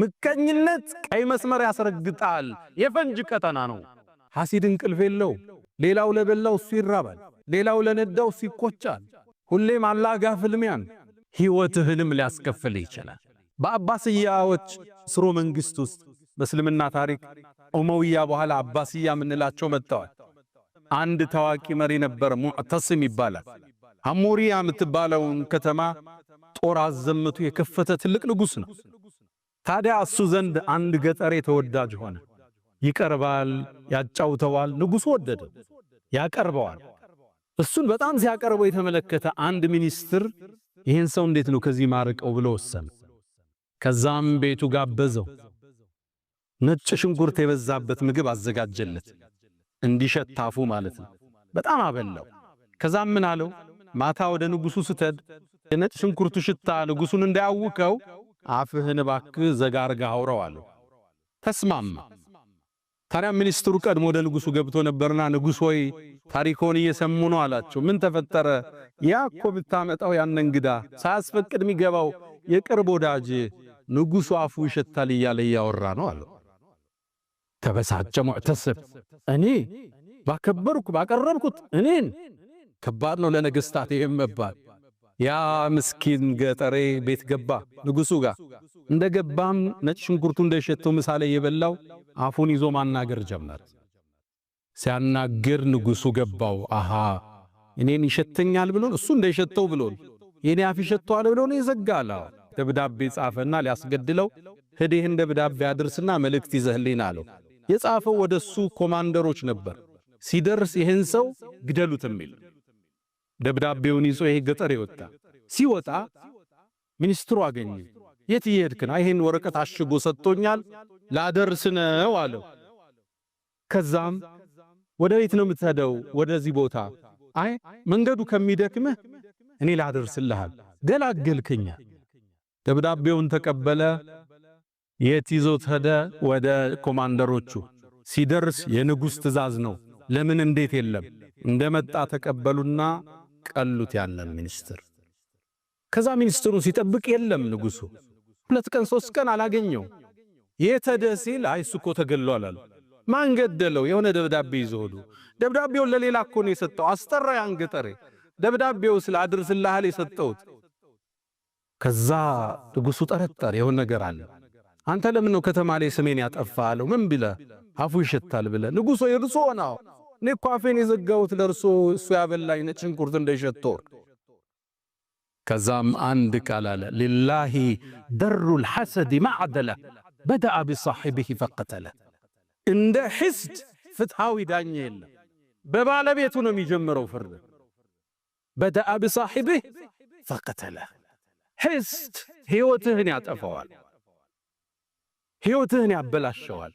ምቀኝነት ቀይ መስመር ያስረግጣል። የፈንጅ ቀጠና ነው። ሐሲድ እንቅልፍ የለው። ሌላው ለበላው እሱ ይራባል። ሌላው ለነዳው እሱ ይቆጫል። ሁሌም አላህ ጋር ፍልሚያን ሕይወትህንም ሊያስከፍል ይችላል። በአባስያዎች ስሮ መንግስት ውስጥ በእስልምና ታሪክ ኡመውያ በኋላ አባስያ ምንላቸው መጥተዋል። አንድ ታዋቂ መሪ ነበር፣ ሙዕተስም ይባላል። አሞሪያ የምትባለውን ከተማ ጦር አዘምቱ የከፈተ ትልቅ ንጉስ ነው። ታዲያ እሱ ዘንድ አንድ ገጠሬ ተወዳጅ ሆነ። ይቀርባል፣ ያጫውተዋል። ንጉሱ ወደደ፣ ያቀርበዋል። እሱን በጣም ሲያቀርበው የተመለከተ አንድ ሚኒስትር ይህን ሰው እንዴት ነው ከዚህ ማርቀው ብሎ ወሰነ። ከዛም ቤቱ ጋበዘው። ነጭ ሽንኩርት የበዛበት ምግብ አዘጋጀለት፣ እንዲሸታፉ ማለት ነው። በጣም አበላው። ከዛም ምን አለው? ማታ ወደ ንጉሱ ስትሄድ የነጭ ሽንኩርቱ ሽታ ንጉሱን እንዳያውከው አፍህን እባክህ ዘጋርጋ አውራው አለው። ተስማማ። ታዲያ ሚኒስትሩ ቀድሞ ወደ ንጉሱ ገብቶ ነበርና ንጉስ ሆይ ታሪኮን እየሰሙ ነው አላቸው። ምን ተፈጠረ? ያ እኮ ብታመጣው ያን እንግዳ ሳያስፈቅድ የሚገባው የቅርብ ወዳጅ ንጉሱ አፉ ይሸታል እያለ እያወራ ነው አለው። ተበሳጨ ሙዕተስብ። እኔ ባቀረብኩት እኔን ከባድ ነው ለነገስታት ይሄም መባል። ያ ምስኪን ገጠሬ ቤት ገባ ንጉሱ ጋር። እንደገባም ነጭ ሽንኩርቱ እንደሸተው ምሳሌ የበላው አፉን ይዞ ማናገር ጀመረ። ሲያናግር ንጉሱ ገባው። አሃ እኔን ይሸተኛል ብሎ እሱ እንደሸተው ብሎ የኔ አፍ ይሸተዋል ብሎ ነው ይዘጋላ። ደብዳቤ ጻፈና ሊያስገድለው ሄደህ ደብዳቤ አድርስና መልእክት ይዘህልኝ አለው። የጻፈው ወደሱ ኮማንደሮች ነበር። ሲደርስ ይሄን ሰው ግደሉት የሚል ደብዳቤውን ይዞ ይሄ ገጠር ይወጣ። ሲወጣ ሚኒስትሩ አገኘ። የት ይሄድክ ነው? ይሄን ወረቀት አሽጎ ሰጥቶኛል ላደርስ ነው አለው። ከዛም ወደ ቤት ነው የምትሄደው? ወደዚህ ቦታ። አይ መንገዱ ከሚደክምህ እኔ ላደርስልሃል፣ ገላገልከኛ። ደብዳቤውን ተቀበለ። የት ይዞት ሄደ? ወደ ኮማንደሮቹ። ሲደርስ የንጉስ ትእዛዝ ነው። ለምን እንዴት የለም። እንደመጣ ተቀበሉና ቀሉት ያንን ሚኒስትር። ከዛ ሚኒስትሩን ሲጠብቅ የለም ንጉሱ። 2 ቀን 3 ቀን አላገኘው። የት ሄደ ሲል አይ እሱ እኮ ተገሏል አሉ። ማን ገደለው? የሆነ ደብዳቤ ይዞ ሄዱ። ደብዳቤውን ለሌላ እኮ ነው የሰጠው። አስጠራ ያን ገጠሬ። ደብዳቤው ስለ አድርስልሃል የሰጠውት። ከዛ ንጉሱ ጠረጠረ። የሆነ ነገር አለ። አንተ ለምን ነው ከተማ ላይ ስሜን ያጠፋለው? ምን ብለ አፉ ይሸታል ብለ? ንጉሶ የርሶ ነው። እኔ እኮ አፌን የዘጋሁት ለርሶ እሱ ያበላኝ ነጭ ሽንኩርት እንደሸተው። ከዛም አንድ ቃል አለ። ሊላሂ ደሩል ሐሰድ ማዕደለ በደአ ቢሳሒቢሂ ፈቀተለ። እንደ ሒስድ ፍትሃዊ ዳኛ የለም። በባለቤቱ ነው የሚጀምረው ፍርድ። በደአ ቢሳሒቢሂ ፈቀተለ። ሒስድ ሕይወትህን ያጠፋዋል፣ ሕይወትህን ያበላሸዋል።